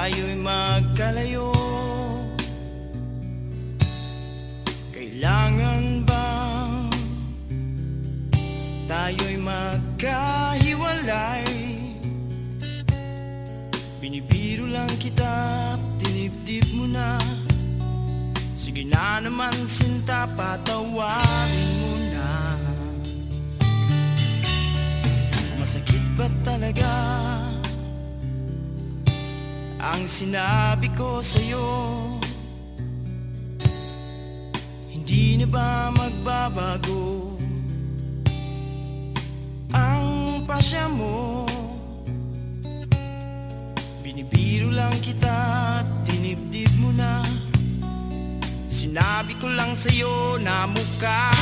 tayo'y magkalayo? Kailangan bang tayo'y magkahiwalay? Binibiro lang kita, dinibdib mo na. Sige na naman sinta, patawarin mo na. Masakit ba talaga ang sinabi ko sa'yo? Hindi na ba magbabago ang pasya mo? Binibiro lang kita, dinibdib mo na. Sinabi ko lang sa'yo na mukha